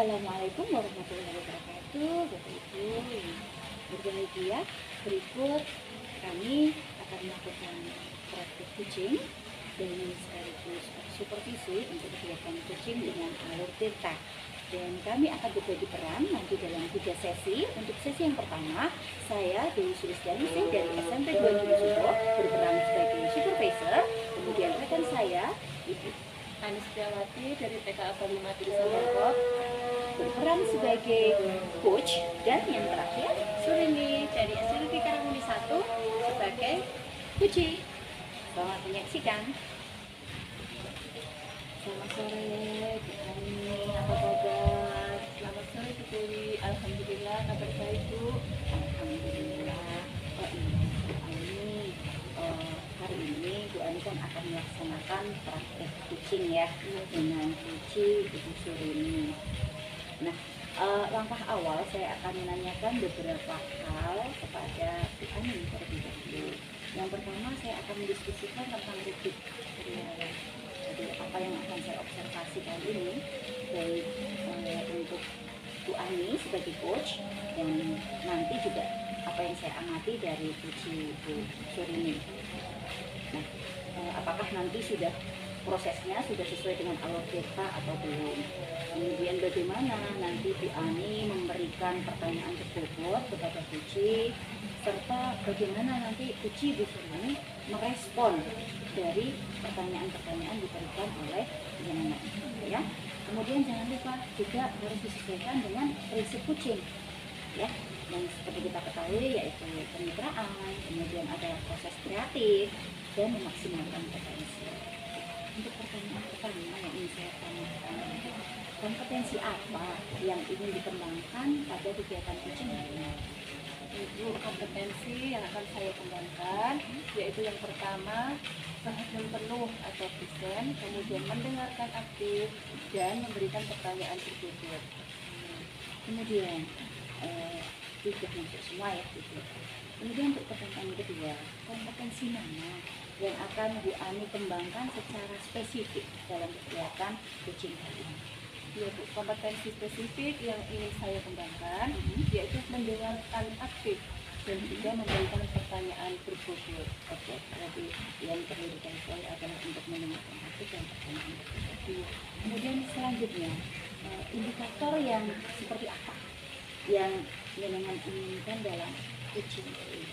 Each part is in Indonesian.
Assalamualaikum warahmatullahi wabarakatuh, Bapak Ibu yang berbahagia. Berikut kami akan melakukan praktik kucing dan sekaligus supervisi untuk kegiatan kucing dengan alur tirta. Dan kami akan berbagi peran nanti dalam 3 sesi. Untuk sesi yang pertama, saya Dewi Sulistianingsih dari SMP 2 Sudo berperan sebagai supervisor. Kemudian rekan saya Ibu Anis Setiawati dari TKA 5 Desa Bangkok berperan sebagai coach, dan yang terakhir Surini dari SLB Karangmuni 1 sebagai kucing. Selamat menyaksikan. Selamat sore, Bu Ani, apa kabar? Selamat sore Bu Dewi, alhamdulillah kabar baik Bu. Alhamdulillah. Hari ini Bu Ani kan akan melaksanakan praktek kucing ya dengan kucing Ibu Surini. Nah, langkah awal saya akan menanyakan beberapa hal kepada Bu Ani terlebih dahulu. Yang pertama, saya akan mendiskusikan tentang rubrik. Jadi apa yang akan saya observasi kali ini, baik untuk Bu Ani sebagai coach, dan nanti juga apa yang saya amati dari kucing Bu Surini. Nah, apakah nanti prosesnya sudah sesuai dengan alur tirta atau belum? Kemudian bagaimana nanti Bu Ani memberikan pertanyaan tersebut kepada kucing, serta bagaimana nanti kucing Bu Surini merespon dari pertanyaan-pertanyaan diberikan oleh jenengan, ya. Kemudian jangan lupa juga harus disesuaikan dengan prinsip kucing, ya. Dan seperti kita ketahui yaitu kemitraan, kemudian ada proses kreatif dan memaksimalkan potensi. Untuk pertanyaan pertama yang ingin saya tanyakan, kompetensi apa yang ingin dikembangkan pada kegiatan kucing hari ini? Ibu, kompetensi yang akan saya kembangkan yaitu yang pertama, perhatian penuh atau present, kemudian mendengarkan aktif dan memberikan pertanyaan berikut. Kemudian tidak masuk semua ya gitu. Kemudian untuk pertanyaan kedua, kompetensi mana yang akan Bu Ani kembangkan secara spesifik dalam kegiatan kucing hari ini? Ya Bu, kompetensi spesifik yang ingin saya kembangkan yaitu mendengarkan aktif dan juga memberikan pertanyaan berbobot. Oke, berarti yang perlu diketahui adalah untuk mendengarkan aktif dan pertanyaan berbobot. Kemudian selanjutnya, indikator yang seperti apa yang jenengan inginkan dalam kucing ini?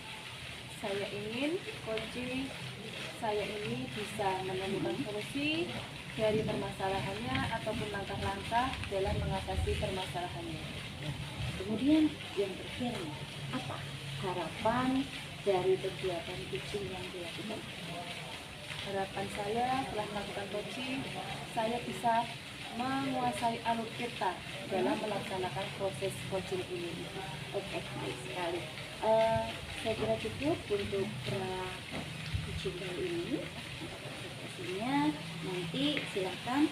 Saya ingin kucing saya ini bisa menemukan solusi dari permasalahannya ataupun langkah-langkah dalam mengatasi permasalahannya. Kemudian yang terakhir, apa harapan dari kegiatan kucing yang dilakukan? Harapan saya setelah melakukan coaching, saya bisa menguasai alur tirta dalam melaksanakan proses coaching ini. Oke, baik sekali. Saya kira cukup untuk kucing kali ini. Pastinya nanti silakan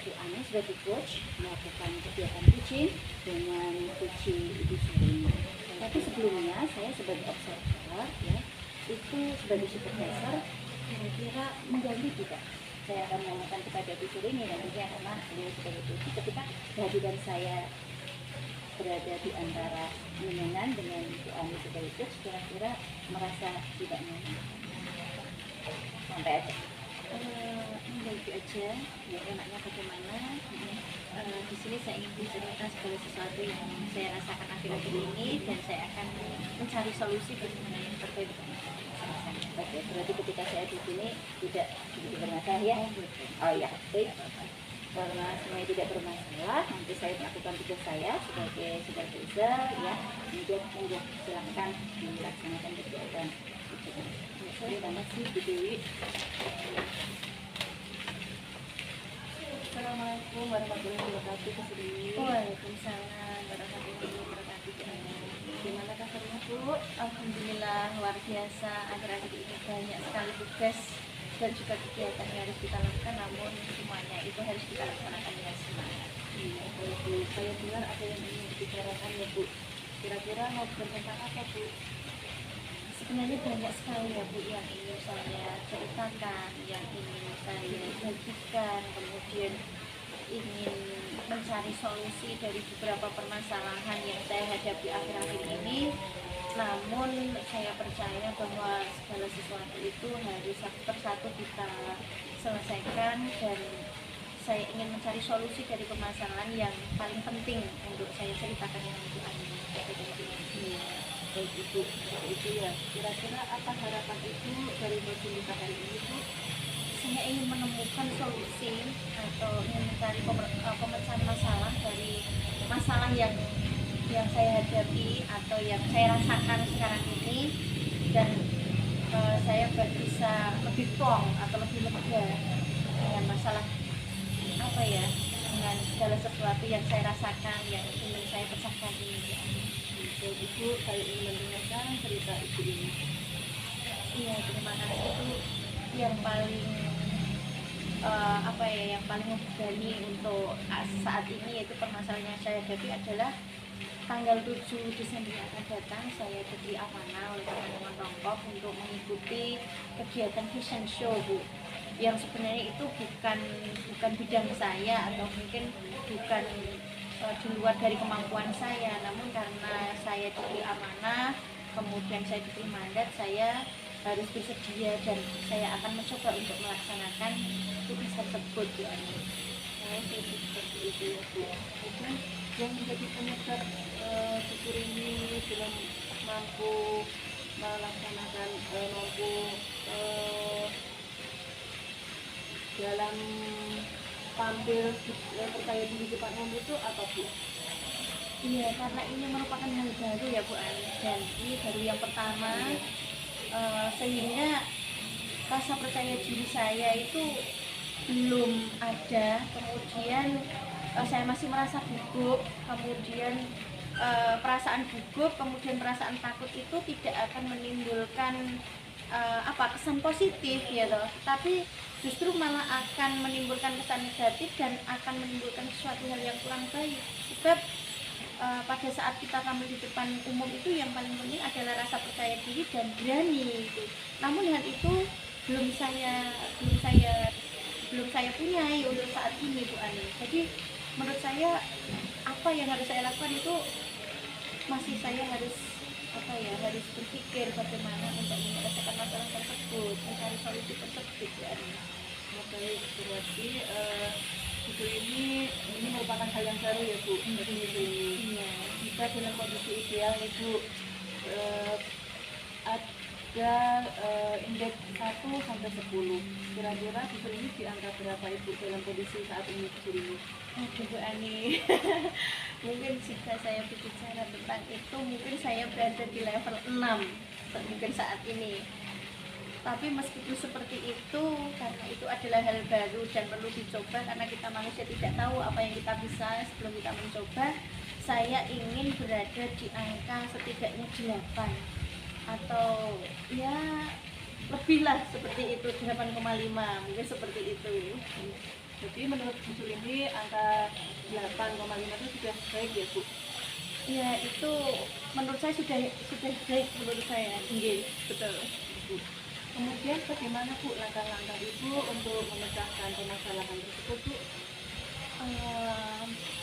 Bu Ani sebagai coach melakukan kegiatan kucing dengan kucing Ibu Surini. Tapi sebelumnya saya sebagai observer ya, itu sebagai supervisor kira-kira mengganti tidak? Saya akan menanyakan kepada Bu Surini nantinya karena beliau sebagai coach ketika kehadiran saya berada di antara jenengan dengan Bu Ani sebagai coach, kira-kira merasa tidak nyaman. Sampai aja. Mengganti aja, ya enaknya bagaimana. Di sini saya ingin menceritakan segala sesuatu yang saya rasakan akhir-akhir ini dan saya akan mencari solusi bagaimana yang terbaik untuk masalah saya. Oke, berarti ketika saya di sini tidak begitu bermasalah ya? Oh ya, baik. Karena semuanya tidak bermasalah, nanti saya melakukan tugas saya sebagai supervisor ya. Kemudian monggo silahkan dilaksanakan kegiatan. Terima kasih Bu Dewi. Assalamualaikum warahmatullahi wabarakatuh. Waalaikumsalam warahmatullahi wabarakatuh. Gimana kabarnya Bu? Alhamdulillah luar biasa. Akhir-akhir ini banyak sekali tugas dan juga kegiatan yang harus kita lakukan, namun semuanya itu harus kita laksanakan dengan semangat. Iya, Bu. Saya dengar ada yang ingin dibicarakan ya Bu. Kira-kira mau tentang apa Bu? Sebenarnya banyak sekali ya Bu yang ingin saya ceritakan, yang ingin saya bagikan, kemudian ingin mencari solusi dari beberapa permasalahan yang saya hadapi akhir-akhir ini. Namun saya percaya bahwa segala sesuatu itu harus satu persatu kita selesaikan, dan saya ingin mencari solusi dari permasalahan yang paling penting untuk saya ceritakan dengan Ibu Ani. Iya, baik Ibu, seperti itu ya. Kira-kira apa harapan Ibu dari musim kita hari ini Bu? Saya ingin menemukan solusi atau ingin mencari pemecahan masalah dari masalah yang saya hadapi atau yang saya rasakan sekarang ini, dan saya bisa lebih plong atau lebih lega dengan masalah apa ya, dengan segala sesuatu yang saya rasakan yang ingin saya pecahkan ini. Baik Ibu, saya ingin mendengarkan cerita Ibu ini. Iya, terima kasih. Itu yang paling apa ya, yang paling membebani untuk saat ini, yaitu permasalahan yang saya hadapi adalah tanggal 7 Desember yang akan datang saya diberi amanah oleh teman-teman Rongkok untuk mengikuti kegiatan fashion show, Bu, yang sebenarnya itu bukan bidang saya atau mungkin bukan di luar dari kemampuan saya, namun karena saya diberi amanah, kemudian saya diberi mandat, saya harus bersedia dan saya akan mencoba untuk melaksanakan tugas tersebut, Bu Ani. Seperti itu ya Bu. Mungkin yang menjadi penyebab syukur ini belum mampu melaksanakan dalam tampil percaya diri di depan umum itu apa Bu? Iya, karena ini merupakan hal baru ya Bu Ani, dan ini baru yang pertama, sehingga rasa percaya diri saya itu belum ada. Kemudian saya masih merasa gugup, kemudian perasaan gugup, kemudian perasaan takut itu tidak akan menimbulkan kesan positif ya toh, tapi justru malah akan menimbulkan kesan negatif dan akan menimbulkan sesuatu hal yang kurang baik. Sebab pada saat kita tampil di depan umum itu yang paling penting adalah rasa percaya diri dan berani itu. Namun hal itu belum saya punyai untuk saat ini, Bu Ani. Jadi menurut saya apa yang harus saya lakukan itu masih saya harus harus berpikir bagaimana untuk menyelesaikan masalah tersebut, mencari solusi tersebut, Bu Ani. Baik, berarti itu ini merupakan hal yang baru ya Bu. Jadi ini Iya. jika dalam kondisi ideal Ibu ada indeks 1 sampai 10, kira-kira busur ini di angka berapa Ibu dalam kondisi saat ini busur ini? Aduh, Bu Ani, mungkin jika saya berbicara tentang itu, mungkin saya berada di level 6 mungkin saat ini. Tapi meskipun seperti itu, karena itu adalah hal baru dan perlu dicoba, karena kita manusia tidak tahu apa yang kita bisa sebelum kita mencoba, saya ingin berada di angka setidaknya 8 atau ya lebih lah, seperti itu, 8,5 mungkin seperti itu. Jadi menurut busur ini angka 8,5 itu sudah baik ya Bu? Ya, itu menurut saya sudah baik menurut saya. Iya, betul Bu. Kemudian bagaimana Bu langkah-langkah Ibu untuk memecahkan permasalahan tersebut Bu?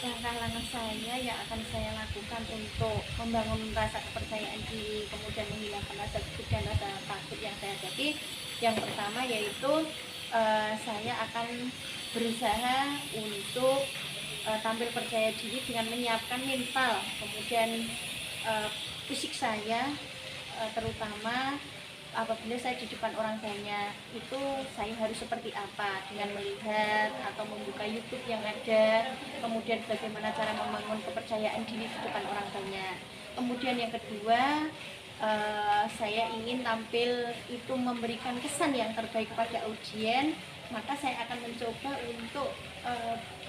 Langkah-langkah saya yang akan saya lakukan untuk membangun rasa kepercayaan diri, kemudian menghilangkan rasa gugup dan rasa takut yang saya hadapi, yang pertama yaitu saya akan berusaha untuk tampil percaya diri dengan menyiapkan mental, kemudian fisik saya, terutama apabila saya di depan orang banyak itu saya harus seperti apa, dengan melihat atau membuka YouTube yang ada, kemudian bagaimana cara membangun kepercayaan diri di depan orang banyak. Kemudian yang kedua, saya ingin tampil itu memberikan kesan yang terbaik kepada audiens, maka saya akan mencoba untuk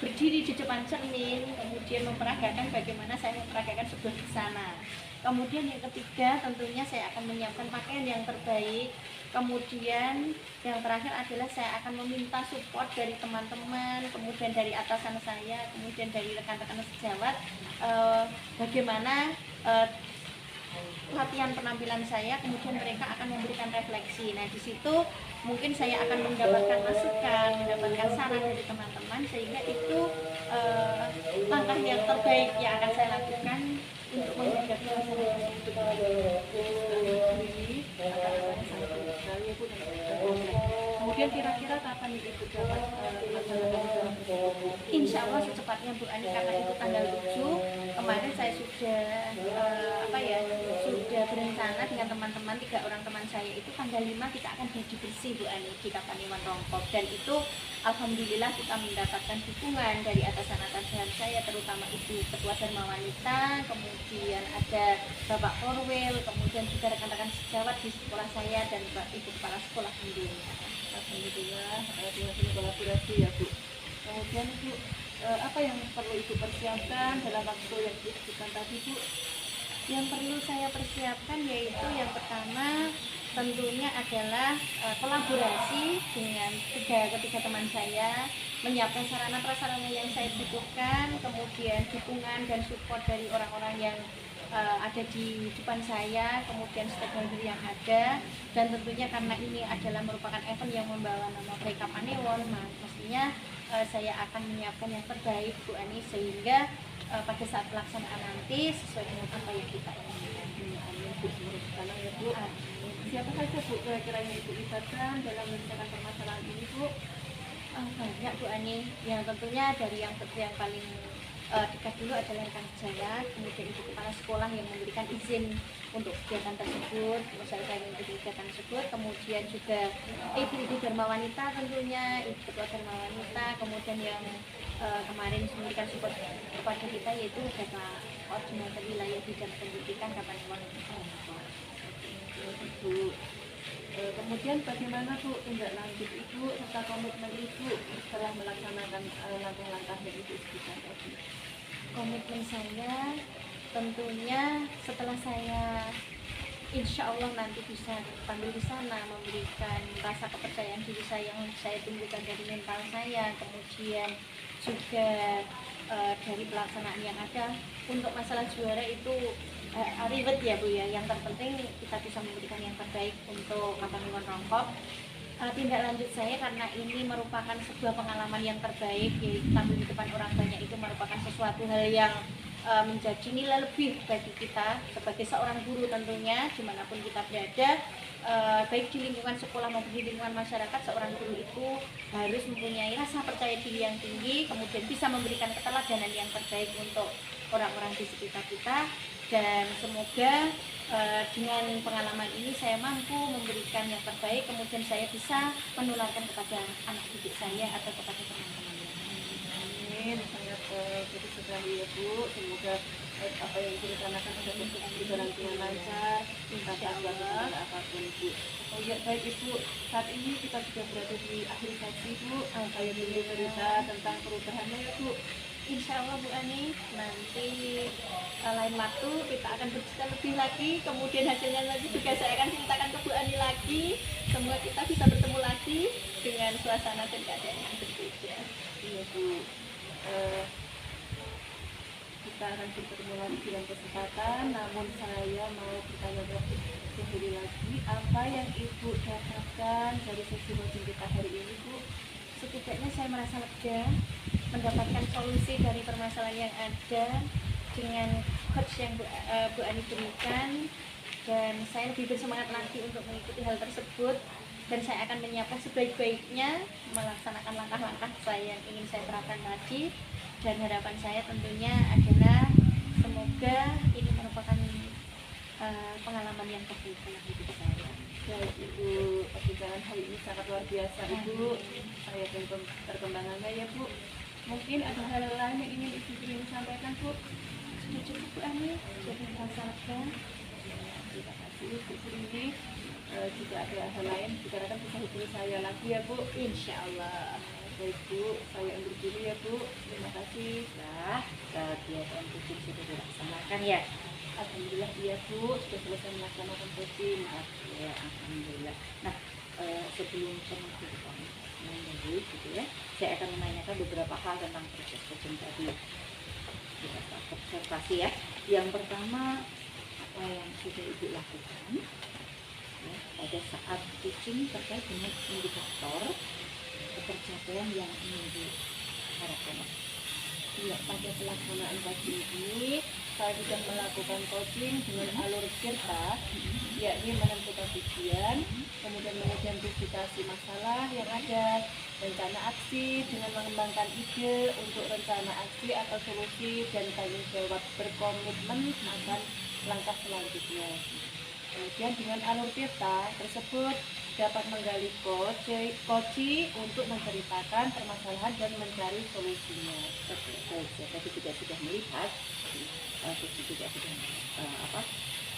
berdiri di depan cermin, kemudian memperagakan bagaimana saya memperagakan sebuah busana. Kemudian yang ketiga, tentunya saya akan menyiapkan pakaian yang terbaik. Kemudian yang terakhir adalah saya akan meminta support dari teman-teman, kemudian dari atasan saya, kemudian dari rekan-rekan sejawat, bagaimana latihan penampilan saya, kemudian mereka akan memberikan refleksi. Nah, di situ mungkin saya akan mendapatkan masukan, mendapatkan saran dari teman-teman, sehingga itu langkah yang terbaik yang akan saya lakukan untuk menghadapi masalah tersebut. Kemudian kira-kira kapan Ibu dapat melaksanakan tersebut? Insya Allah secepatnya Bu Ani, karena itu tanggal 7 kemarin saya sudah sudah berencana dengan teman-teman, 3 orang teman saya itu tanggal 5 kita akan gaji bersih Bu Ani di Kapanewon Rongkop, dan itu alhamdulillah kita mendapatkan dukungan dari atasan-atasan saya, terutama Ibu Ketua Dharma Wanita, kemudian ada Bapak Korwil, kemudian juga rekan-rekan sejawat di sekolah saya dan Ibu Kepala Sekolah tentunya. Alhamdulillah dengan kolaborasi ya Bu. Kemudian Bu, apa yang perlu Ibu persiapkan dalam waktu yang disebutkan tadi Bu? Yang perlu saya persiapkan yaitu yang pertama tentunya adalah kolaborasi dengan ketiga teman saya, menyiapkan sarana prasarana yang saya butuhkan, kemudian dukungan dan support dari orang-orang yang ada di depan saya, kemudian stakeholder yang ada, dan tentunya karena ini adalah merupakan event yang membawa nama baik Kapanewon, mestinya saya akan menyiapkan yang terbaik Bu Ani, sehingga pada saat pelaksanaan nanti sesuai dengan apa yang kita inginkan. Amin Bu, semoga sana ya Bu. Siapa saja Bu kira-kira yang Ibu libatkan dalam menyelesaikan permasalahan ini Bu? Banyak Bu Ani, yang tentunya dari yang paling dekat dulu adalah rekan saya, kemudian Ibu Kepala Sekolah yang memberikan izin untuk kegiatan tersebut, saya mengikuti kegiatan tersebut, kemudian juga Ibu Dharma Wanita tentunya, Ibu Ketua Dharma Wanita, kemudian yang kemarin memberikan support kepada kita yaitu Bapak Koordinator Wilayah Bidang Pendidikan Kapanewon. Bu, kemudian bagaimana Bu tindak lanjut Ibu serta komitmen Ibu setelah melaksanakan langkah-langkah yang Ibu sebutkan tadi? Komitmen saya tentunya setelah saya insya Allah nanti bisa tampil di sana, memberikan rasa kepercayaan diri saya yang saya tumbuhkan dari mental saya, kemudian juga dari pelaksanaan yang ada. Untuk masalah juara itu ribet ya Bu ya, yang terpenting kita bisa memberikan yang terbaik untuk Kapanewon Rongkop. Tindak lanjut saya karena ini merupakan sebuah pengalaman yang terbaik, yaitu tampil di depan orang banyak itu merupakan sesuatu hal yang menjadi nilai lebih bagi kita sebagai seorang guru tentunya dimanapun kita berada, baik di lingkungan sekolah maupun di lingkungan masyarakat. Seorang guru itu harus mempunyai rasa percaya diri yang tinggi, kemudian bisa memberikan keteladanan yang terbaik untuk orang-orang di sekitar kita, dan semoga dengan pengalaman ini saya mampu memberikan yang terbaik, kemudian saya bisa menularkan kepada anak didik saya atau kepada teman-teman. Amin, sangat jadi sekali ya Bu. Semoga apa yang direncanakan untuk berjalan dengan lancar, tanpa gangguan apapun Bu. Oh ya baik Ibu, saat ini kita sudah berada di akhir sesi Bu. Saya ingin cerita tentang perubahannya ya Bu. Insya Allah Bu Ani, nanti lain waktu kita akan bercerita lebih lagi, kemudian hasilnya nanti juga saya akan ceritakan ke Bu Ani lagi. Semoga kita bisa bertemu lagi dengan suasana dan keadaan yang berbeda. Iya Bu, kita akan bertemu lagi dalam kesempatan. Namun saya mau bertanya kembali lagi, apa yang Ibu dapatkan dari sesi coaching kita hari ini Bu? Setidaknya saya merasa lega, mendapatkan solusi dari permasalahan yang ada dengan coach yang Bu Ani berikan, dan saya lebih bersemangat lagi untuk mengikuti hal tersebut, dan saya akan menyiapkan sebaik-baiknya melaksanakan langkah-langkah saya yang ingin saya terapkan tadi, dan harapan saya tentunya adalah semoga ini merupakan pengalaman yang terbaik dalam hidup saya. Baik Ibu, perbicaraan hari ini sangat luar biasa Ibu. Saya tunggu perkembangannya ya Bu. Mungkin ada hal lain yang ingin Ibu sampaikan Bu? Sudah cukup Bu Ani, jadi merasa lega. Terima kasih Bu Surini. Jika ada hal lain, dikatakan bisa hubungi saya lagi ya Bu. Insya Allah. Baik Bu, saya undur diri ya Bu. Terima kasih. Nah, kegiatan coaching sudah dilaksanakan ya. Alhamdulillah iya Bu, sudah selesai melaksanakan coaching. Ya, alhamdulillah. Nah, sebelum penutupan menunggu gitu ya, saya akan menanyakan beberapa hal tentang proses coaching tadi. Kita observasi ya. Yang pertama, apa yang sudah Ibu lakukan ya, pada saat coaching terkait dengan indikator ketercapaian yang ingin diharapkan. Ya, pada pelaksanaan coaching ini saya sudah melakukan coaching dengan alur CIRTA, yakni menentukan tujuan, kemudian mengidentifikasi masalah yang ada, rencana aksi dengan mengembangkan ide untuk rencana aksi atau solusi, dan tanggung jawab berkomitmen akan langkah selanjutnya. Kemudian dengan alur CIRTA tersebut dapat menggali koci untuk menceritakan permasalahan dan mencari solusinya. Oke, baik. Saya tadi juga sudah melihat, Coach juga sudah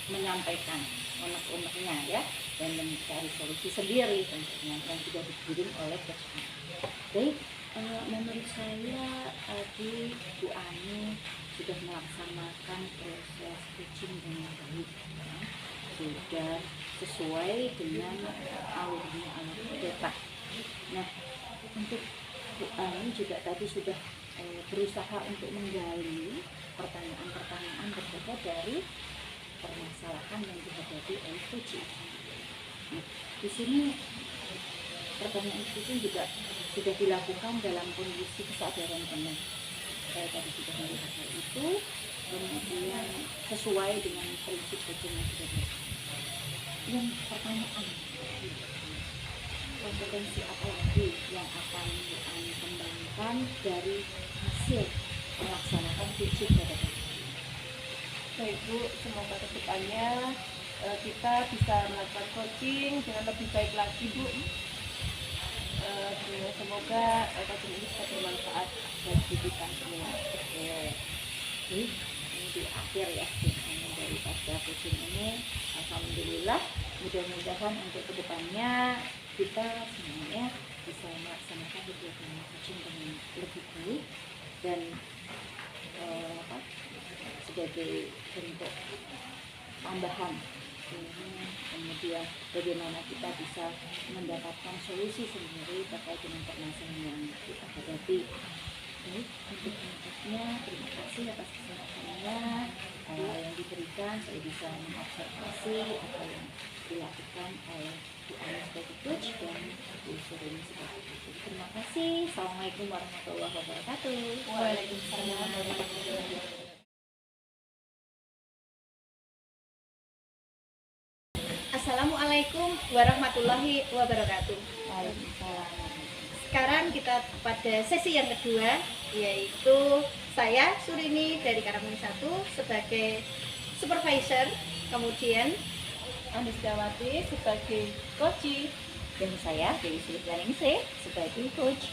menyampaikan unek-uneknya ya, dan mencari solusi sendiri tentunya yang sudah dikirim oleh Coach Ani. Baik, menurut saya tadi Bu Ani sudah melaksanakan proses coaching dengan baik, ya. Sudah sesuai dengan alurnya alur CIRTA. Nah, untuk Bu Ani juga tadi sudah berusaha untuk menggali pertanyaan-pertanyaan berbeda dari permasalahan yang dihadapi oleh coaching. Nah, di sini pertanyaan coaching juga sudah dilakukan dalam kondisi kesadaran penuh. Saya tadi sudah melihat hal itu, kemudian sesuai dengan prinsip coaching yang sudah dilakukan. Yang pertanyaan, kompetensi apa lagi yang akan Ani kembangkan dari hasil melaksanakan coaching pada hari ini? Baik Bu, semoga kedepannya kita bisa melakukan coaching dengan lebih baik lagi Bu. Semoga coaching ini bisa bermanfaat bagi kita semua. Oke, ini di akhir ya dari pasca coaching ini, alhamdulillah, mudah-mudahan untuk kedepannya kita semuanya bisa melaksanakan kegiatan coaching dengan lebih baik dan sebagai bentuk tambahan ini, kemudian bagaimana kita bisa mendapatkan solusi sendiri terkait dengan permasalahan yang kita hadapi. Baik, untuk berikutnya terima kasih atas kesempatannya yang diberikan. Saya bisa mengobservasi apa yang dilakukan oleh Bu Ani sebagai coach dan Bu Surini sebagai coach. Terima kasih. Assalamualaikum warahmatullahi wabarakatuh. Waalaikumsalam warahmatullahi wabarakatuh. Assalamualaikum warahmatullahi wabarakatuh. Waalaikumsalam. Sekarang kita pada sesi yang kedua, yaitu saya Surini dari Karamuni 1 sebagai supervisor, kemudian Anisdawati sebagai coach, Dan saya Dewi Sulikaningsih sebagai coach.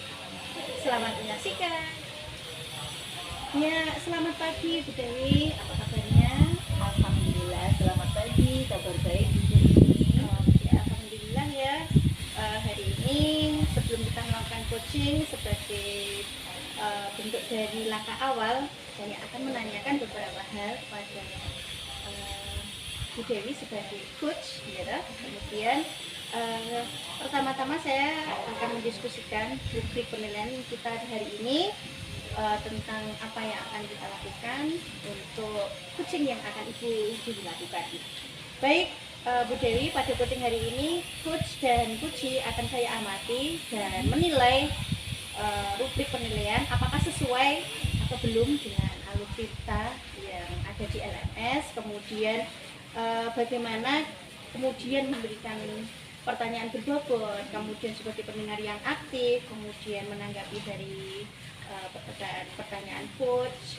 selamat menyaksikan. Ya, selamat pagi Bu Dewi, apa kabarnya? Alhamdulillah, selamat pagi, kabar baik Bu Surini. Ya, alhamdulillah ya. Hari ini sebelum kita melakukan coaching sebagai bentuk dari langkah awal, saya akan menanyakan beberapa hal kepada Bu Dewi sebagai coach, ya. Kemudian pertama-tama saya akan mendiskusikan rubrik penilaian kita hari ini tentang apa yang akan kita lakukan untuk coaching yang akan Ibu lakukan. Baik, Bu Dewi, pada coaching hari ini coach dan coachee akan saya amati dan menilai rubrik penilaian apakah sesuai atau belum dengan alur CIRTA yang ada di LMS, kemudian bagaimana kemudian memberikan pertanyaan berbobot, kemudian sebagai pendengar yang aktif, kemudian menanggapi dari pertanyaan coach,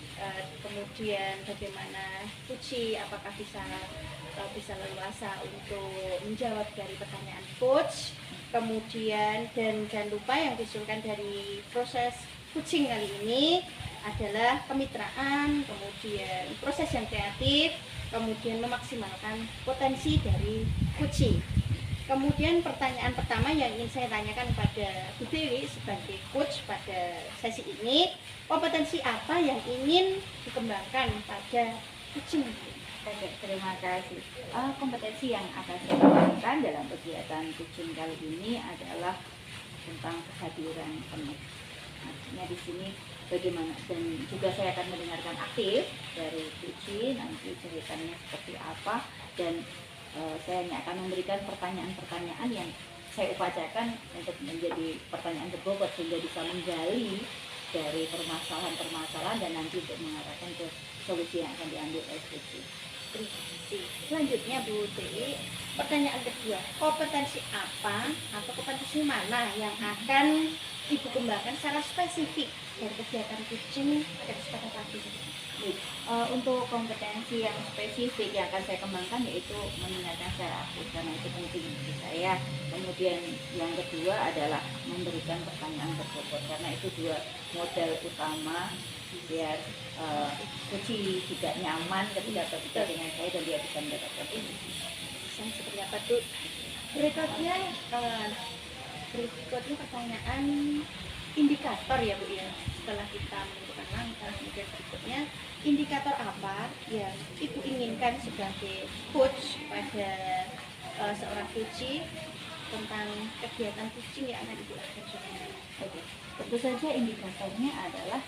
kemudian bagaimana coachee apakah bisa leluasa untuk menjawab dari pertanyaan coach, kemudian dan jangan lupa yang disuruhkan dari proses coaching kali ini adalah kemitraan, kemudian proses yang kreatif, kemudian memaksimalkan potensi dari coaching. Kemudian pertanyaan pertama yang ingin saya tanyakan pada Bu Dewi sebagai coach pada sesi ini, kompetensi apa yang ingin dikembangkan pada coaching? Oke, terima kasih. Kompetensi yang akan saya kembangkan dalam kegiatan coaching kali ini adalah tentang kehadiran penuh. Artinya di sini bagaimana, dan juga saya akan mendengarkan aktif dari Puci nanti ceritanya seperti apa, dan saya hanya akan memberikan pertanyaan-pertanyaan yang saya upayakan untuk menjadi pertanyaan berbobot sehingga bisa menggali dari permasalahan-permasalahan dan nanti untuk mengarahkan ke solusi yang akan diambil oleh Puci. Terima kasih. Selanjutnya Bu Dewi, pertanyaan kedua, kompetensi apa atau kompetensi mana yang akan Ibu kembangkan secara spesifik dari kegiatan kucing pada kesempatan pagi ini? Untuk kompetensi yang spesifik yang akan saya kembangkan yaitu mendengarkan secara aktif karena itu penting bagi saya. Kemudian yang kedua adalah memberikan pertanyaan berbobot karena itu dua modal utama biar Puci juga nyaman ketika berbicara dengan saya dan dia bisa mendapatkan ini. Seperti apa tuh? Berikutnya pertanyaan indikator ya Bu ya. Setelah kita menentukan langkah, kemudian berikutnya indikator apa yang Ibu inginkan sebagai coach pada seorang Puci tentang kegiatan kucing yang akan Ibu lakukan? Oke, tentu saja indikatornya adalah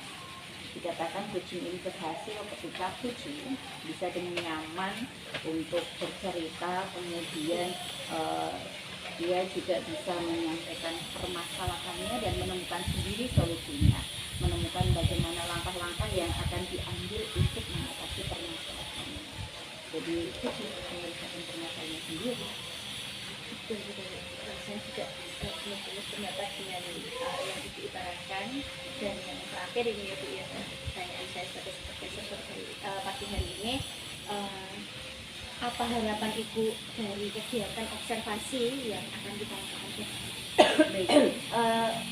dikatakan kucing ini berhasil ketika kucing bisa dengan nyaman untuk bercerita, kemudian dia juga bisa menyampaikan permasalahannya dan menemukan sendiri solusinya, menemukan bagaimana langkah-langkah yang akan diambil untuk mengatasi permasalahannya. Jadi kucing menyelesaikan permasalahannya sendiri. Saya juga benar-benar pendapat dengan yang Ibu utarakan. Dan yang terakhir ini ya Bu ya, pertanyaan saya sebagai profesor pagi hari ini, apa harapan Ibu dari kegiatan observasi yang akan kita lakukan? Baik,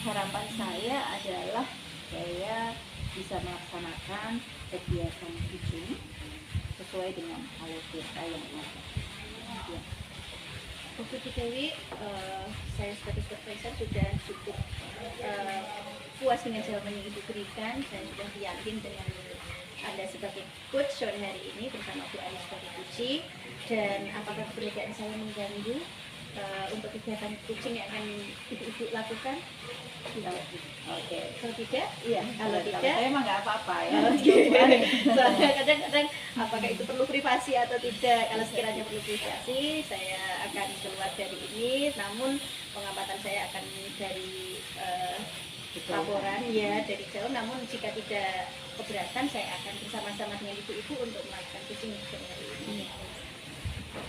harapan saya adalah saya bisa melaksanakan kegiatan kucing sesuai dengan alur kita yang ada. Ya. Bu Dewi, saya sebagai supervisor sudah cukup puas dengan jawaban yang Ibu berikan. Saya sudah yakin dengan Anda sebagai coach sore hari ini bersama Bu Ani sebagai Puci. Dan apakah keberadaan saya mengganggu untuk kegiatan kucing yang akan Ibu lakukan? Oke. Kalau tidak, Iya. Kalau tidak, saya mah nggak apa-apa ya. soalnya kadang-kadang apakah itu perlu privasi atau tidak. Kalau sekiranya perlu privasi, saya akan keluar dari ini. Namun pengamatan saya akan dari laporan ya dari jauh. Namun jika tidak keberatan, saya akan bersama-sama dengan ibu-ibu untuk melakukan kucing hari ini.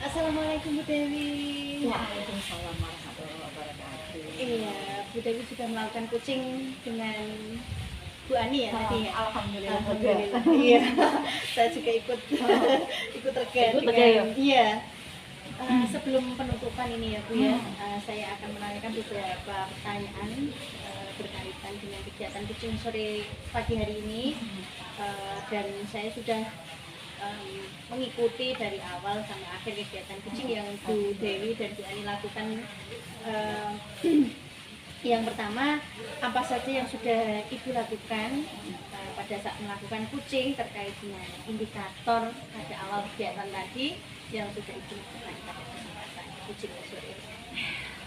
Assalamualaikum Bu Dewi. Waalaikumsalam warahmatullahi wabarakatuh. Iya, Bu Dewi sudah melakukan kucing dengan Bu Ani ya tadi ya. Alhamdulillah. Alhamdulillah. Iya, saya juga ikut terkait. Ikut ya? Iya. Sebelum penutupan ini ya Bu ya, saya akan menanyakan beberapa pertanyaan berkaitan dengan kegiatan kucing sore pagi hari ini. Dan saya sudah mengikuti dari awal sampai akhir kegiatan kucing yang Bu Dewi dan Bu Ani lakukan. Yang pertama, apa saja yang sudah Ibu lakukan pada saat melakukan kucing terkait dengan indikator pada awal kegiatan tadi yang sudah Ibu lakukan pada kesempatan kucing sore.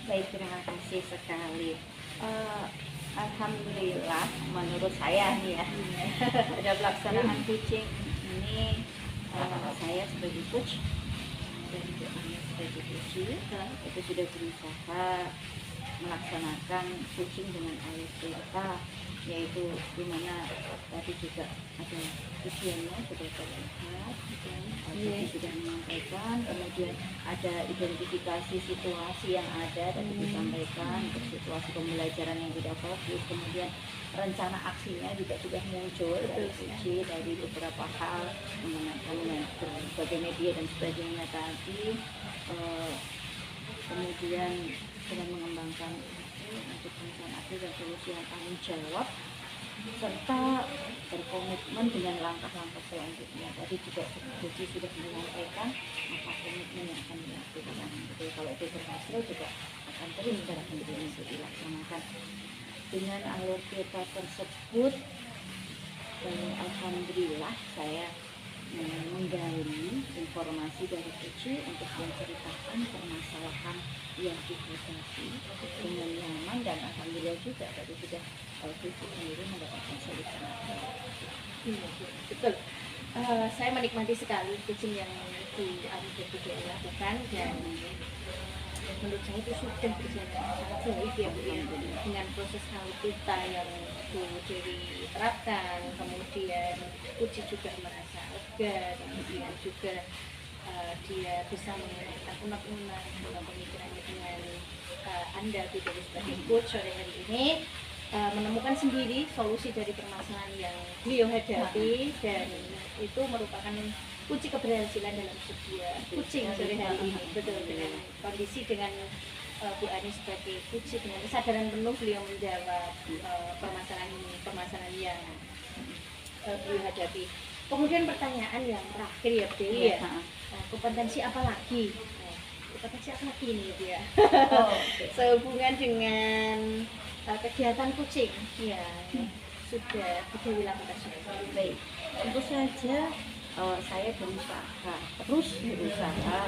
Baik, terima kasih sekali. Alhamdulillah, menurut saya nih ya, pada pelaksanaan kucing ini saya sebagai coach dan Bu Ani sebagai Puci itu sudah berusaha melaksanakan kucing dengan alur cerita, yaitu dimana tadi juga ada tujuannya sudah terlihat, tadi sudah menyampaikan, kemudian ada identifikasi situasi yang ada tadi disampaikan untuk situasi pembelajaran yang tidak fokus, kemudian rencana aksinya juga sudah muncul dari Puci dari beberapa hal mengenai berbagai media dan sebagainya tadi, kemudian sedang mengembangkan untuk rencana aksi dan solusi yang tanggung jawab serta berkomitmen dengan langkah-langkah selanjutnya. Tadi juga Puci sudah menyampaikan apa komitmen yang akan dilakukan. Jadi kalau itu berhasil juga akan terus secara kontinu dilaksanakan. Dengan alur kita tersebut, alhamdulillah saya menggali informasi dari kucing untuk menceritakan permasalahan yang dihadapi dengan nyaman, dan alhamdulillah juga tadi sudah kucing sendiri mendapatkan solusi. Iya, betul. Saya menikmati sekali kucing yang Bu Ari dan Bu Dewi lakukan, dan menurut saya itu sudah berjalan sangat baik ya Bu ya, dengan proses kita yang Bu Dewi terapkan, kemudian kucing juga merasa lega, kemudian juga dia bisa mengenalkan unek-unek pemikirannya dengan Anda Bu Dewi sebagai coach sore hari ini, menemukan sendiri solusi dari permasalahan yang beliau hadapi, dan itu merupakan kunci keberhasilan dalam sebuah kucing sore hari ini. Betul, dengan kondisi dengan Bu Ani sebagai kucing dengan kesadaran penuh beliau menjawab permasalahan yang beliau hadapi. Kemudian pertanyaan yang terakhir ya Bu Dewi ya, kompetensi apa lagi? Kompetensi apa lagi ini Bu ya? Sehubungan dengan kegiatan kucing ya, sudah Bu Dewi lakukan sudah. Baik, tentu saja saya berusaha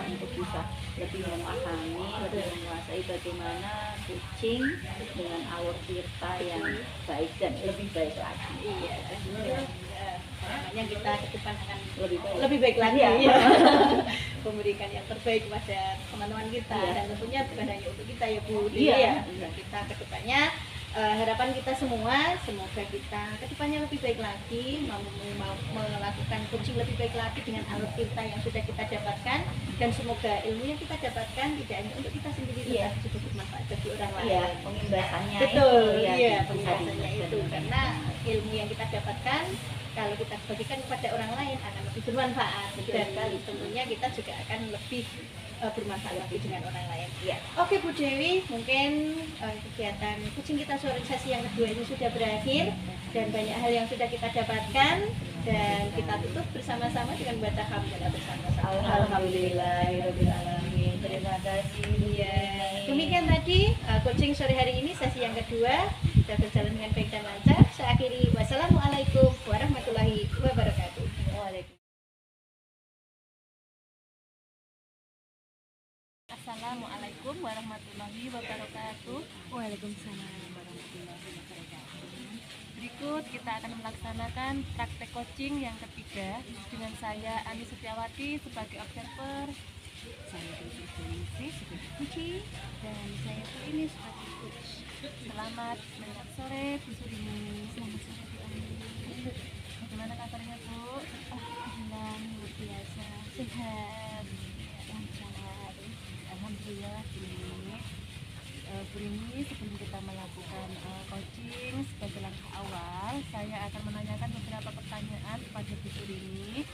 untuk bisa lebih memahami, lebih menguasai bagaimana kucing dengan alur tirta yang baik dan lebih baik lagi. Iya, namanya kita ke depan akan lebih baik lagi ya. ya. Memberikan yang terbaik kepada teman-teman kita, Iya. dan tentunya bukan hanya untuk kita ya Bu. Iya. Kita ke depannya harapan kita semua, semoga kita ke depannya lebih baik lagi, melakukan kucing lebih baik lagi dengan alur tirta yang sudah kita dapatkan, dan semoga ilmu yang kita dapatkan tidak hanya untuk kita sendiri, Iya. tetapi juga bermanfaat bagi orang lain. Iya, pengimbasannya Betul, itu ya, iya, bisa pengimbasannya dimakan. itu, karena ilmu yang kita dapatkan kalau kita bagikan kepada orang lain akan lebih bermanfaat, dan tentunya kita juga akan lebih bermanfaat lagi dengan orang lain. Iya. Oke Bu Dewi, mungkin kegiatan kucing kita sosialisasi yang kedua ini sudah berakhir, dan banyak hal yang sudah kita dapatkan, dan kita tutup bersama-sama dengan baca hamdalah bersama-sama. Alhamdulillahirobbilalamin. Terima kasih. Iya. Demikian tadi coaching sore hari ini, sesi yang kedua sudah berjalan dengan baik dan lancar. Saya akhiri, wassalamualaikum warahmatullahi wabarakatuh. Waalaikumsalam. Assalamualaikum warahmatullahi wabarakatuh. Waalaikumsalam warahmatullahi wabarakatuh. Berikut kita akan melaksanakan praktek coaching yang ketiga dengan saya Ani Setiawati sebagai observer, Saya Dewi Dewi sebagai kucing, dan saya Bu ini sebagai coach. Selamat menyiap sore Bu Surini. selamat sore Bu Ani. Bagaimana kabarnya Bu? Alhamdulillah luar biasa, Sehat. lancar. Alhamdulillah ini Bu Rini, sebelum kita melakukan coaching sebagai langkah awal, saya akan menanyakan beberapa pertanyaan kepada Bu Rini.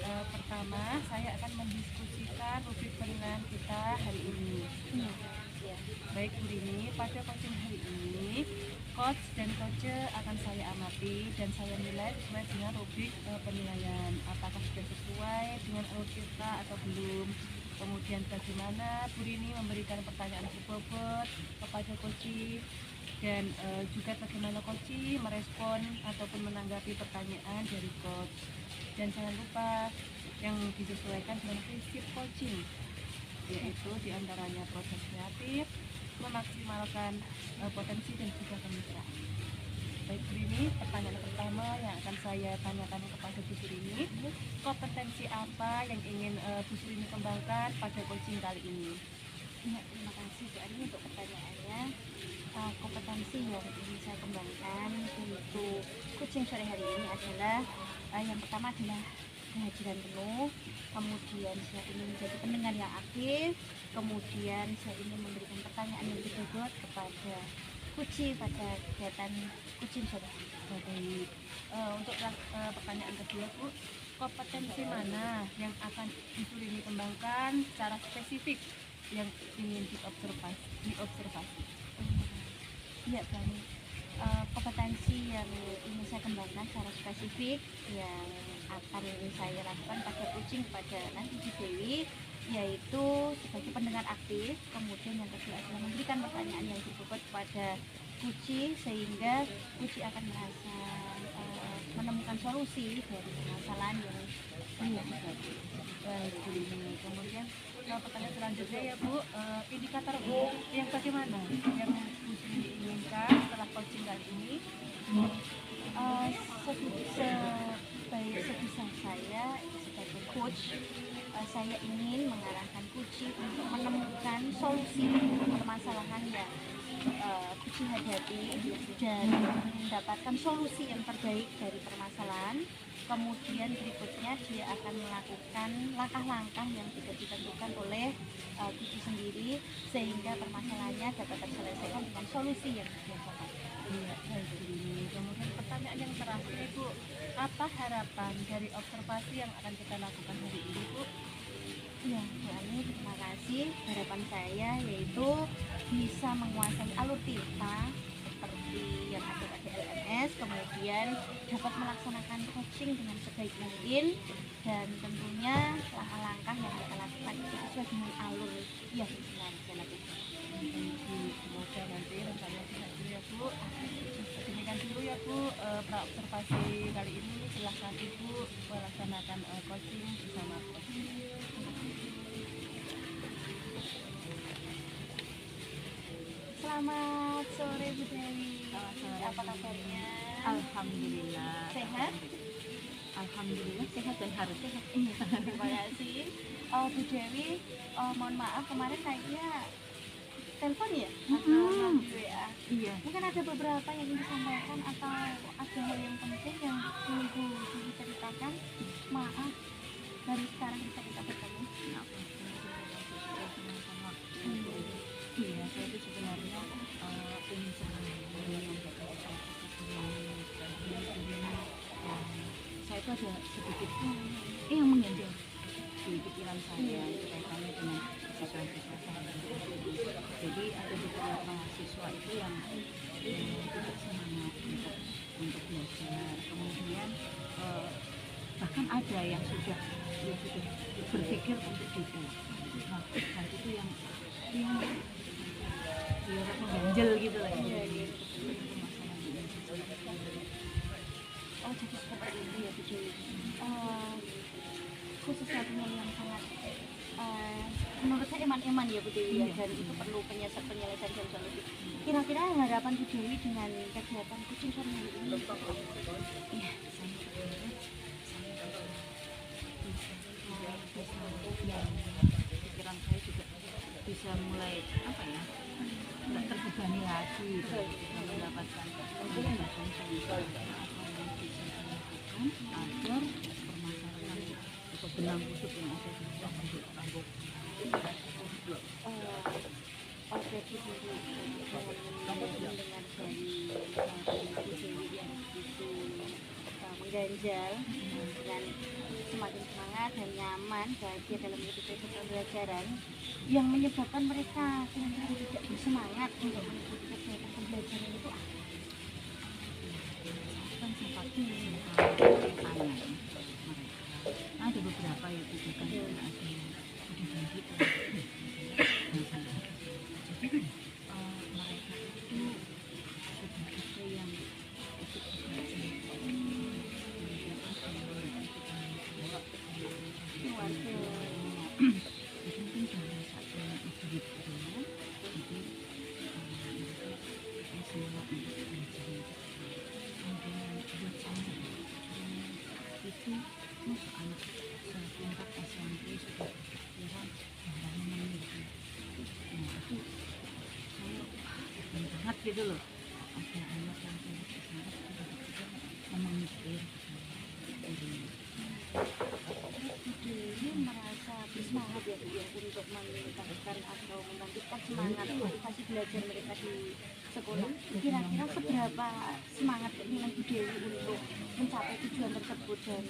Pertama, saya akan mendiskusikan rubrik penilaian kita hari ini. Ya. Baik Bu Rini, pada coaching hari ini, coach dan coach akan saya amati dan saya nilai sesuai dengan rubrik penilaian. Apakah sudah sesuai dengan alur kita atau belum? Kemudian bagaimana Bu Rini memberikan pertanyaan berbobot kepada coach, dan juga bagaimana coach merespon ataupun menanggapi pertanyaan dari coach. Dan jangan lupa yang disesuaikan dengan prinsip coaching, yaitu diantaranya proses kreatif, memaksimalkan potensi dan juga kemitraan. Baik Bu Rini, pertanyaan pertama yang akan saya tanyakan kepada Bu Rini, kompetensi apa yang ingin Bu Rini kembangkan pada coaching kali ini? Ya, terima kasih Bu Ani untuk pertanyaannya. Kompetensi yang ingin saya kembangkan untuk kucing sore hari ini adalah yang pertama adalah kehadiran penuh, kemudian saya ingin menjadi pendengar yang aktif, kemudian saya ingin memberikan pertanyaan yang berbobot kepada kucing pada kegiatan kucing sore hari. Baik. Untuk pertanyaan kedua Bu, kompetensi mana yang akan Bu Rini kembangkan secara spesifik yang ingin diobservasi? Ya, Bani. Kompetensi yang ingin saya kembangkan secara spesifik yang akan saya lakukan pada kucing pada nanti Bu Dewi, yaitu sebagai pendengar aktif, kemudian yang kedua adalah memberikan pertanyaan yang berbobot kepada kucing sehingga kucing akan merasa menemukan solusi dari permasalahan yang terjadi. Baik, Bu Lini. Kemudian pertanyaan selanjutnya ya Bu, indikator yang bagaimana yang Bu Sri inginkan setelah coaching kali ini? Sebisa saya sebagai coach, saya ingin mengarahkan Kuci untuk menemukan solusi permasalahan yang Kuci hadapi dan mendapatkan solusi yang terbaik dari permasalahan. Kemudian berikutnya dia akan melakukan langkah-langkah yang sudah ditentukan oleh Kuci sendiri sehingga permasalahannya dapat terselesaikan dengan solusi yang dilakukan. Iya, baik Bu Lini. Kemudian pertanyaan yang terakhir Bu, apa harapan dari observasi yang akan kita lakukan hari ini Bu? Ya, Bu Ani, terima kasih. Harapan saya yaitu bisa menguasai alur tinta seperti yang ada pada LMS, kemudian dapat melaksanakan coaching dengan sebaik mungkin, dan tentunya langkah-langkah yang kita lakukan itu sesuai dengan alur yang sedang saya lakukan. Semoga nanti rencana sehat dulu ya Bu. Demikian dulu ya Bu, pra-observasi kali ini. Silahkan Ibu melaksanakan coaching bersama coach. Selamat sore Bu Dewi. Selamat sore. Apa kabarnya? Alhamdulillah. Sehat? Alhamdulillah sehat dan harus sehat. Terima kasih. Bu Dewi, mohon maaf kemarin kayaknya telepon ya? Atau melalui WA? Iya. Mungkin ada beberapa yang ingin disampaikan atau ada hal yang penting yang ingin Bu Dewi ceritakan. Maaf, dari sekarang bisa kita bertemu. Iya, saya itu sebenarnya ingin sekali menyampaikan saya itu ada sedikit yang mengganjal di pikiran saya kaitannya dengan siswa-siswa saya. Jadi ada beberapa mahasiswa itu yang tidak semangat untuk belajar, kemudian bahkan ada yang sudah berpikir untuk tidak. Nah, itu yang mengganjal gitu lah ya. Oh, jadi seperti itu ya Bu Dewi. Khususnya yang sangat menurut saya eman-eman ya Bu Dewi ya, dan itu perlu penyelesaian dan solusi. Kira-kira harapan Bu Dewi dengan kegiatan kucing sore hari ini? Iya, pikiran saya juga bisa mulai apa ya, nggak terbebani lagi, bisa mendapatkan pembahasan apa yang bisa dilakukan agar permasalahan atau benang kusut yang ada di rambut. Oke, Bu Dewi, dengan dari Bu Dewi yang begitu mengganjal dengan semakin semangat dan nyaman bahagia dalam mengikuti pembelajaran yang menyebabkan mereka tidak bersemangat untuk mengikuti kegiatan pembelajaran itu apa? Kan sempat tanya mereka, ada beberapa yang bukan ada yang udah ganti jadi mereka itu sudah ada yang ikut belajar mungkin dari satu grup dulu, jadi semua untuk belajar. Kemudian buat saya itu masuk anak setingkat SMP sudah kira memang itu. Nah itu saya pengen banget gitu loh, ada anak yang saya sangat sudah memikir Ini merasa bersemangat ya Bu ya untuk meningkatkan atau membangkitkan semangat motivasi belajar mereka di sekolah. Kira-kira seberapa semangat keinginan Bu Dewi untuk mencapai tujuan tersebut dan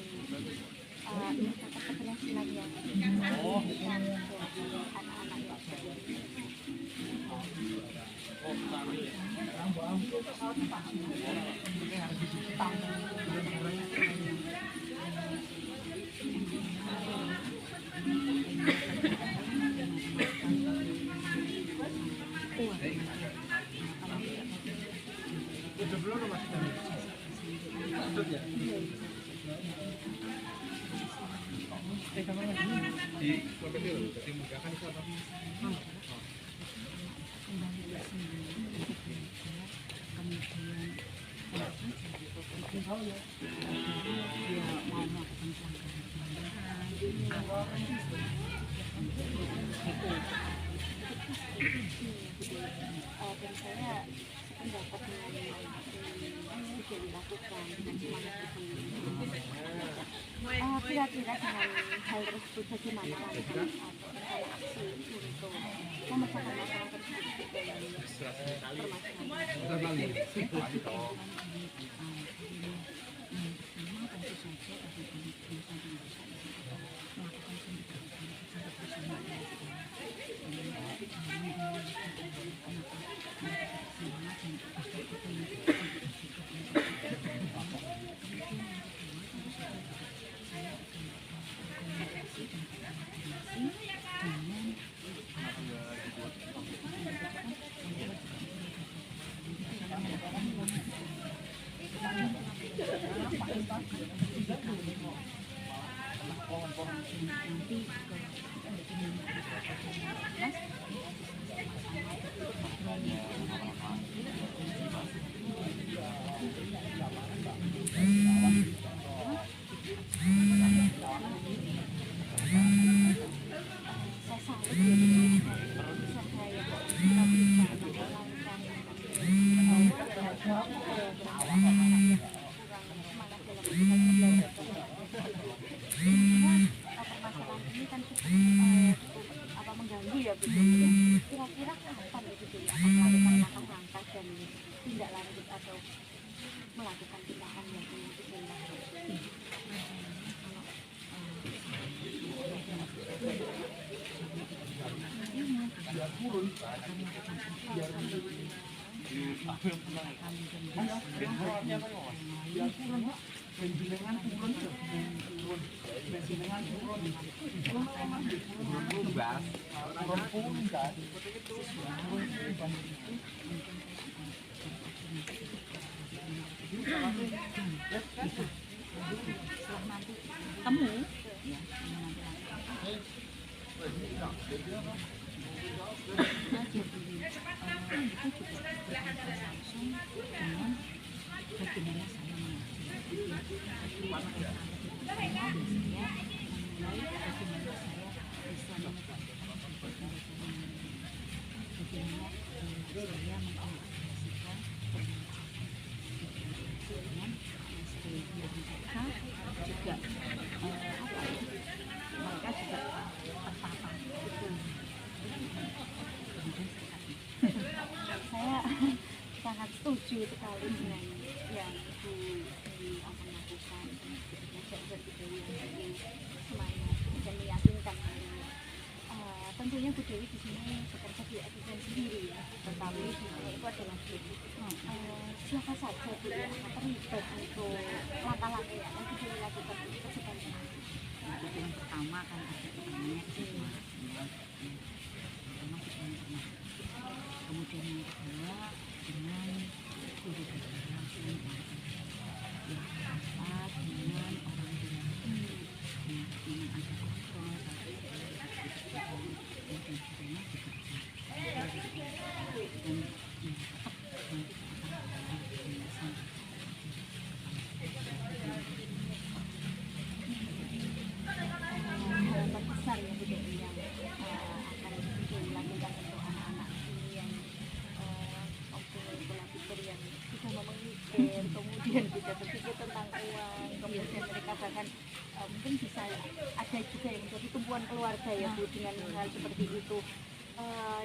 meningkatkan keberhasilan yang anak-anak yang Dan saya sependapat dengan yang dilakukan dengan semangat kira-kira dengan hal tersebut bagaimana langkah atau rencana aksi untuk memecahkan masalah tersebut dalam permasalahan. Permasalahan ini kan cukup mengganggu ya Bu. Kira-kira kapan itu Bu akan melakukan langkah-langkah dan tindak lanjut atau melakukan tindakan yang temu saya sangat setuju sekali dengan yang Bu akan lakukan saya Dewi yang semangat dan meyakinkan tentunya Bu Dewi di sini bekerja di asisten sendiri ya, tetapi sebenarnya itu adalah siapa saja Bu yang akan terlibat untuk langkah-langkah yang Bu Dewi lakukan itu sebanyak yang pertama kan ada orangnya semua kemudian yang kedua dengan guru-guru yang keempat dengan orang tua yang ada kontrol besar ya Bu Dewi yang akan dilakukan untuk anak-anak yang mempunyai pola pikir yang sudah memikir, kemudian bisa berpikir tentang uang, kemudian mereka bahkan mungkin bisa ada juga yang menjadi tumpuan keluarga ya Bu dengan hal seperti itu,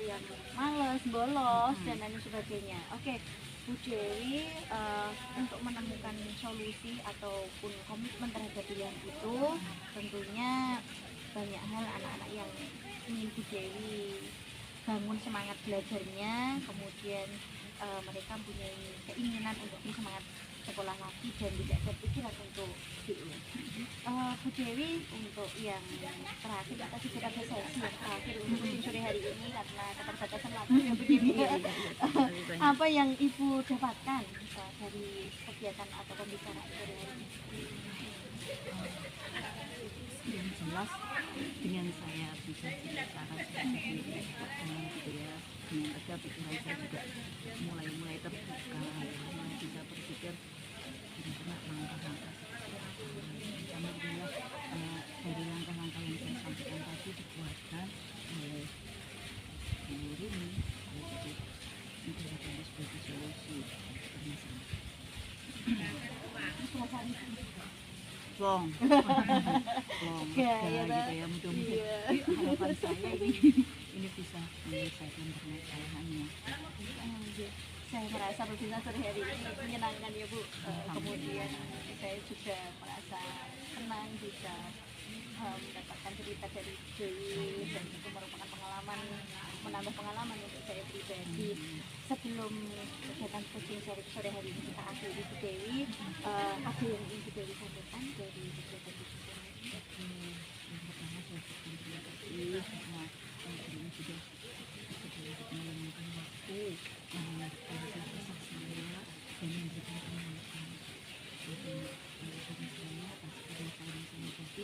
yang malas, bolos dan lain sebagainya. Oke, Bu Dewi untuk menemukan solusi ataupun komitmen terhadap pilihan itu tentunya banyak hal anak-anak yang ingin Bu Dewi bangun semangat belajarnya, kemudian mereka mempunyai keinginan untuk semangat sekolah lagi dan tidak berpikiran untuk DO. Bu Dewi untuk yang terakhir kita juga ada sesi yang terakhir untuk sore hari ini karena keterbatasan waktu ya Bu Dewi. Apa yang Ibu dapatkan dari kegiatan atau pembicaraan sore hari ini? Yang jelas dengan saya bisa ceritakan seperti gitu ya, dengan lega pikiran saya juga mulai terbuka, mulai bisa berpikir benar-benar langkah-langkah pertama adalah dari langkah-langkah yang saya sampaikan tadi dikeluarkan oleh Bu Rini itu adalah sebagai solusi permasalahan. Plong, Ya, gitu ya, ya, mudah-mudahan harapan saya ini bisa menyelesaikan permasalahannya. Saya merasa berbina sore hari ini menyenangkan ya Bu. Kemudian saya juga merasa senang bisa mendapatkan cerita dari Dewi dan itu merupakan pengalaman, menambah pengalaman untuk saya pribadi. Sebelum kegiatan coaching sore hari ini kita akhiri Bu Dewi, ada yang ingin Bu Dewi sampaikan dari kegiatan coaching sore hari ini? Yang pertama saya berterima kasih karena ini sudah meluangkan waktu saya rasa saya dan memberikan penolakan dari saya atas permasalahan saya tadi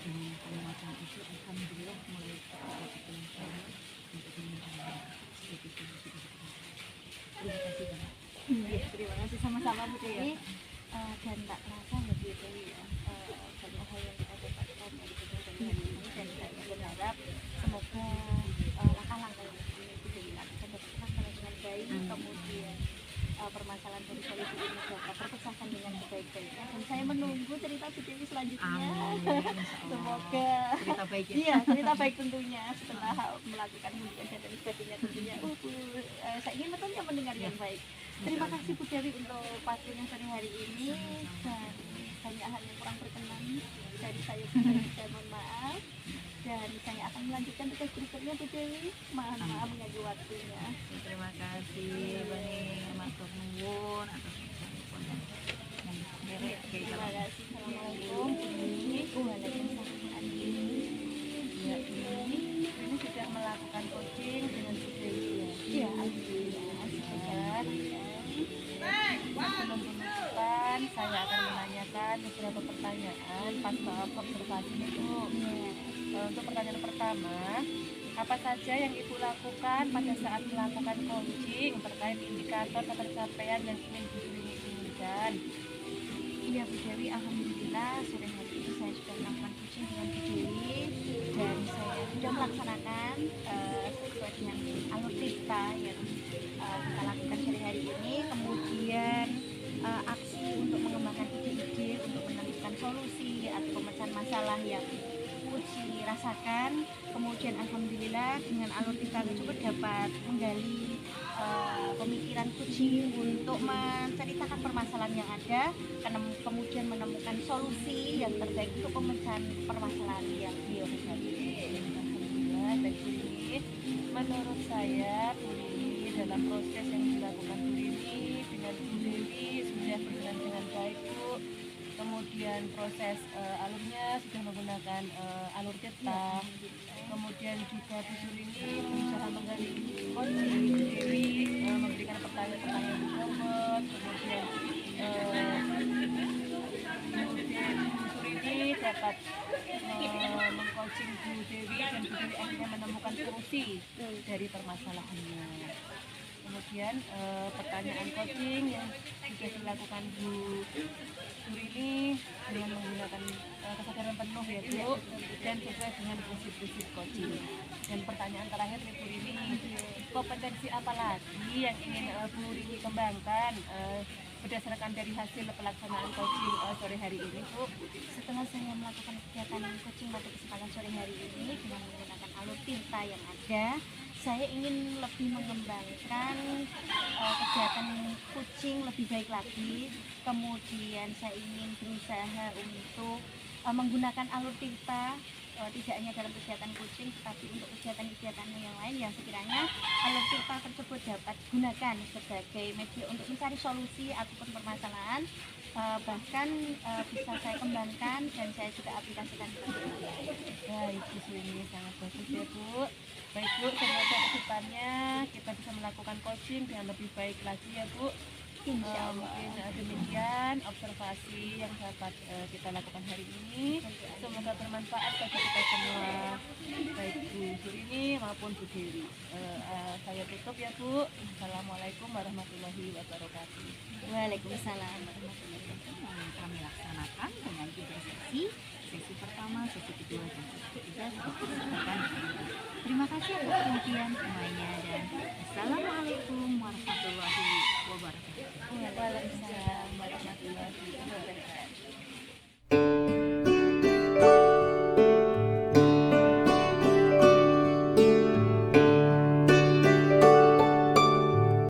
dan penolakan itu alhamdulillah mulai terjadi saya untuk menemukan sebagai solusi dari terima kasih banyak. Terima kasih sama-sama Bu Dewi. Dan tak terasa lebih Dewi ya, banyak hal yang kita dapatkan dari kegiatan hari ini dan saya berharap semoga langkah-langkah yang ini Bu Dewi lakukan dapat terlaksana dengan baik, kemudian permasalahan dari solusi ini dapat terpecahkan dengan sebaik-baiknya dan saya menunggu cerita Bu Dewi selanjutnya. Semoga cerita baik ya. Iya, cerita baik tentunya setelah melakukan hubungan dan sebagainya tentunya. Saya ingin tentunya mendengar yang baik. Terima kasih Bu Dewi untuk waktunya sore hari ini dan banyak hal yang kurang berkenan dari saya mohon maaf dan saya akan melanjutkan tugas berikutnya Bu Dewi. Maaf mengganggu waktunya. Terima kasih Bani matur nuwun atas pertemuan yang derek Terima kasih. Assalamualaikum. Waalaikumsalam. Ya, ini sudah melakukan coaching dengan Bu Dewi ya. Iya, alhamdulillah. Sehat. Sebelum penutupan, saya akan menanyakan beberapa pertanyaan pas observasi itu. Untuk pertanyaan pertama, apa saja yang Ibu lakukan pada saat melakukan coaching terkait indikator ketercapaian yang ingin Bu Dewi inginkan? Iya Bu Dewi, alhamdulillah sore hari ini saya sudah melakukan coaching dengan Bu Dewi dan saya sudah melaksanakan sesuai dengan alur cerita yang kita lakukan sore hari ini. Kemudian aksi untuk mengembangkan ide-ide untuk menemukan solusi atau pemecahan masalah yang Kuci rasakan. Kemudian alhamdulillah dengan alur cerita tersebut dapat menggali pemikiran Kuci untuk menceritakan permasalahan yang ada, kemudian menemukan solusi yang terbaik untuk pemecahan permasalahan yang beliau hadapi. Alhamdulillah, baik Bu Rini. Menurut saya Bu Rini dalam proses yang dilakukan Bu Rini dengan Bu Dewi sudah berjalan dengan baik Bu. Kemudian proses alurnya sudah menggunakan alur cetak. Kemudian juga Bu Rini berusaha menggali kondisi Bu Dewi, memberikan pertanyaan-pertanyaan yang bobot. Kemudian Bu Rini dapat mengcoaching Bu Dewi dan Bu Dewi akhirnya menemukan solusi dari permasalahannya. Kemudian pertanyaan coaching yang sudah dilakukan Bu Rini dengan menggunakan kesadaran penuh ya Bu dan sesuai dengan prinsip-prinsip coaching. Dan pertanyaan terakhir dari Bu Rini, kompetensi apa lagi yang ingin Bu Rini kembangkan berdasarkan dari hasil pelaksanaan coaching sore hari ini Bu? Setelah saya melakukan kegiatan coaching pada kesempatan sore hari ini dengan menggunakan alur tinta yang ada, saya ingin lebih mengembangkan kegiatan coaching lebih baik lagi. Kemudian saya ingin berusaha untuk menggunakan alur tinta tidak hanya dalam kegiatan coaching, tetapi untuk kegiatan-kegiatan yang lain yang sekiranya alur virtual tersebut dapat gunakan sebagai media untuk mencari solusi ataupun permasalahan, bahkan bisa saya kembangkan dan saya juga aplikasikan di kehidupan. Baik, Bu Surini, sangat bagus ya Bu. Baik Bu, semoga ke depannya kita bisa melakukan coaching dengan lebih baik lagi ya Bu. Insya Allah. Mungkin demikian observasi yang dapat kita lakukan hari ini. Semoga bermanfaat bagi kita semua, baik Bu Surini maupun Bu Dewi. Saya tutup ya Bu. Assalamualaikum warahmatullahi wabarakatuh. Waalaikumsalam warahmatullahi wabarakatuh. Yang kami laksanakan dengan 3 sesi. Sesi pertama, sesi kedua, dan sesi ketiga sudah dilaksanakan. Terima kasih atas perhatian semuanya dan Assalamualaikum warahmatullahi